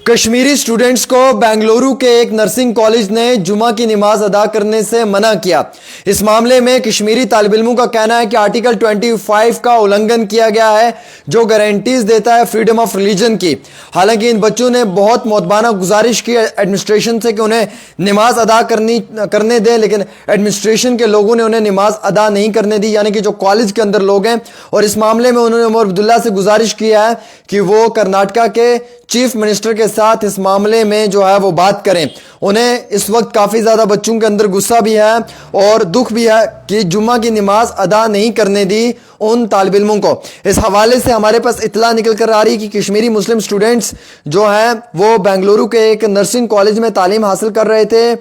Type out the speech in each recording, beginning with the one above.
Kashmiri students को बेंगलुरु के एक नर्सिंग कॉलेज ने जुमा की नमाज अदा करने से मना किया। इस मामले में कश्मीरी तालिब इल्मों का कहना है कि आर्टिकल 25 का उल्लंघन किया गया है जो गारंटीज देता है फ्रीडम ऑफ रिलीजन की। हालांकि इन बच्चों ने बहुत मोहब्बाना गुजारिश की एडमिनिस्ट्रेशन से कि उन्हें नमाज अदा करने दें, लेकिन एडमिनिस्ट्रेशन के लोगों ने उन्हें नमाज अदा नहीं करने दी, यानी कि जो कॉलेज के अंदर लोग हैं। और इस मामले में उन्होंने उमर अब्दुल्ला से गुजारिश किया है कि वो कर्नाटका के चीफ मिनिस्टर के साथ इस मामले में जो है वो बात करें। उन्हें इस वक्त काफ़ी ज़्यादा बच्चों के अंदर गुस्सा भी है और दुख भी है कि जुम्मा की नमाज अदा नहीं करने दी उन तालिब इल्मों को। इस हवाले से हमारे पास इतला निकल कर आ रही कि कश्मीरी मुस्लिम स्टूडेंट्स जो हैं वो बेंगलुरु के एक नर्सिंग कॉलेज में तालीम हासिल कर रहे थे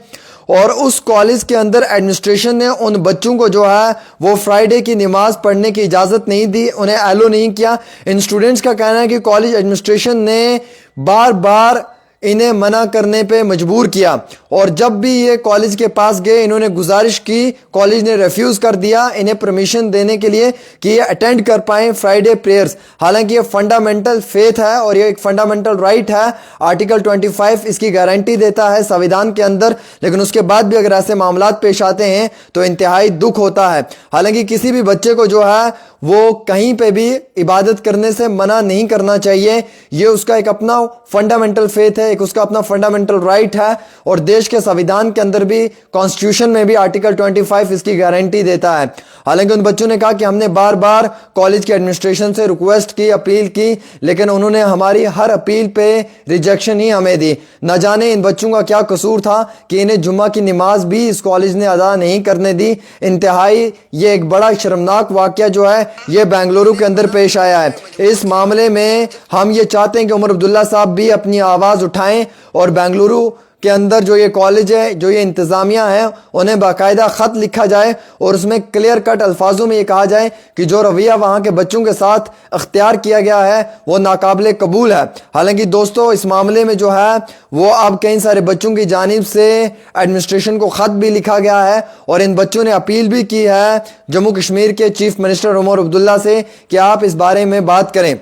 और उस कॉलेज के अंदर एडमिनिस्ट्रेशन ने उन बच्चों को जो है वो फ्राइडे की नमाज पढ़ने की इजाज़त नहीं दी, उन्हें एलो नहीं किया। इन स्टूडेंट्स का कहना है कि कॉलेज एडमिनिस्ट्रेशन ने बार बार इन्हें मना करने पे मजबूर किया और जब भी ये कॉलेज के पास गए इन्होंने गुजारिश की, कॉलेज ने रिफ्यूज़ कर दिया इन्हें परमिशन देने के लिए कि ये अटेंड कर पाएँ फ्राइडे प्रेयर्स। हालांकि ये फंडामेंटल फेथ है और ये एक फंडामेंटल राइट है। आर्टिकल 25 इसकी गारंटी देता है संविधान के अंदर, लेकिन उसके बाद भी अगर ऐसे मामलात पेश आते हैं तो इंतहाई दुख होता है। हालांकि किसी भी बच्चे को जो है वो कहीं पे भी इबादत करने से मना नहीं करना चाहिए। ये उसका एक अपना फंडामेंटल फेथ है, एक उसका अपना फंडामेंटल राइट है और देश के संविधान के अंदर भी, कॉन्स्टिट्यूशन में भी आर्टिकल 25 इसकी गारंटी देता है। हालांकि उन बच्चों ने कहा कि हमने बार बार कॉलेज के एडमिनिस्ट्रेशन से रिक्वेस्ट की, अपील की, लेकिन उन्होंने हमारी हर अपील पे रिजेक्शन ही हमें दी। न जाने इन बच्चों का क्या कसूर था कि इन्हें जुम्मा की नमाज भी इस कॉलेज ने अदा नहीं करने दी। इंतहाई ये एक बड़ा शर्मनाक वाकया जो है ये बेंगलुरु के अंदर पेश आया है। इस मामले में हम ये चाहते हैं कि उमर अब्दुल्ला साहब भी अपनी आवाज़ उठाएं और बेंगलुरु के अंदर जो ये कॉलेज है, जो ये इंतज़ामिया है, उन्हें बाकायदा ख़त लिखा जाए और उसमें क्लियर कट अल्फाजों में ये कहा जाए कि जो रवैया वहाँ के बच्चों के साथ अख्तियार किया गया है वो नाकाबिले कबूल है। हालांकि दोस्तों इस मामले में जो है वो अब कई सारे बच्चों की जानिब से एडमिनिस्ट्रेशन को ख़त भी लिखा गया है और इन बच्चों ने अपील भी की है जम्मू कश्मीर के चीफ मिनिस्टर उमर अब्दुल्ला से कि आप इस बारे में बात करें।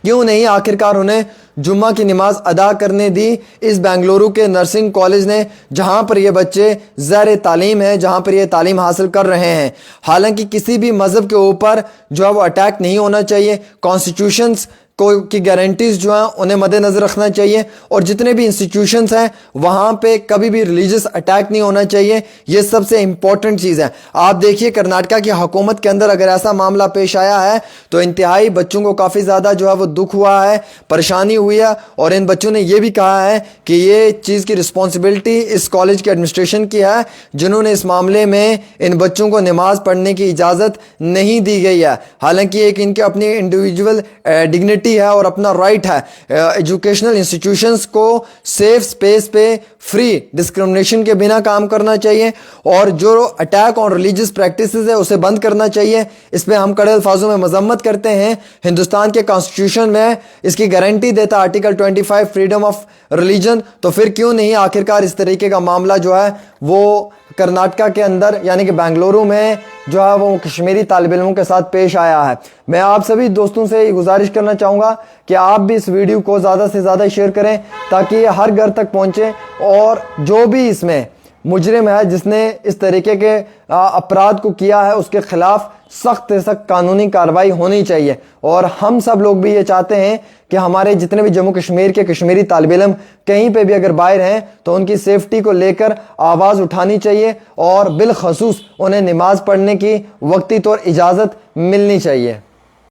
क्यों नहीं आखिरकार उन्हें जुम्मा की नमाज अदा करने दी इस बेंगलुरु के नर्सिंग कॉलेज ने, जहां पर ये बच्चे ज़र तालीम है, जहां पर ये तालीम हासिल कर रहे हैं। हालांकि किसी भी मज़हब के ऊपर जो है वो अटैक नहीं होना चाहिए। कॉन्स्टिट्यूशंस की गारंटीज जो हैं उन्हें मद्देनज़र रखना चाहिए और जितने भी इंस्टीट्यूशंस हैं वहाँ पे कभी भी रिलीजियस अटैक नहीं होना चाहिए। ये सबसे इम्पॉर्टेंट चीज़ है। आप देखिए कर्नाटका की हुकूमत के अंदर अगर ऐसा मामला पेश आया है तो इंतहाई बच्चों को काफ़ी ज़्यादा जो है वो दुख हुआ है, परेशानी हुई है और इन बच्चों ने ये भी कहा है कि ये चीज़ की रिस्पॉन्सिबिलिटी इस कॉलेज के एडमिनिस्ट्रेशन की है जिन्होंने इस मामले में इन बच्चों को नमाज पढ़ने की इजाज़त नहीं दी गई है। हालांकि एक इनके अपनी इंडिविजुअल डिग्निटी है और अपना राइट है। एजुकेशनल इंस्टीट्यूशंस को सेफ स्पेस पे फ्री डिस्क्रिमिनेशन के बिना काम करना चाहिए और जो अटैक ऑन रिलीजियस प्रैक्टिसेस है उसे बंद करना चाहिए। इस पे हम कड़े अल्फाजों में मजम्मत करते हैं। हिंदुस्तान के कॉन्स्टिट्यूशन में इसकी गारंटी देता आर्टिकल 25 फ्रीडम ऑफ रिलीजन, तो फिर क्यों नहीं आखिरकार इस तरीके का मामला जो है वो कर्नाटका के अंदर यानी कि बेंगलुरु में जो है वो कश्मीरी तालिब इल्मों के साथ पेश आया है। मैं आप सभी दोस्तों से गुजारिश करना चाहूँगा कि आप भी इस वीडियो को ज़्यादा से ज़्यादा शेयर करें ताकि ये हर घर तक पहुँचे और जो भी इसमें मुजरिम है जिसने इस तरीके के अपराध को किया है उसके खिलाफ सख्त से सख्त कानूनी कार्रवाई होनी चाहिए। और हम सब लोग भी ये चाहते हैं कि हमारे जितने भी जम्मू कश्मीर के कश्मीरी तालिब इल्म कहीं पे भी अगर बाहर हैं तो उनकी सेफ्टी को लेकर आवाज़ उठानी चाहिए और बिलखसूस उन्हें नमाज पढ़ने की वक्ती तौर इजाज़त मिलनी चाहिए।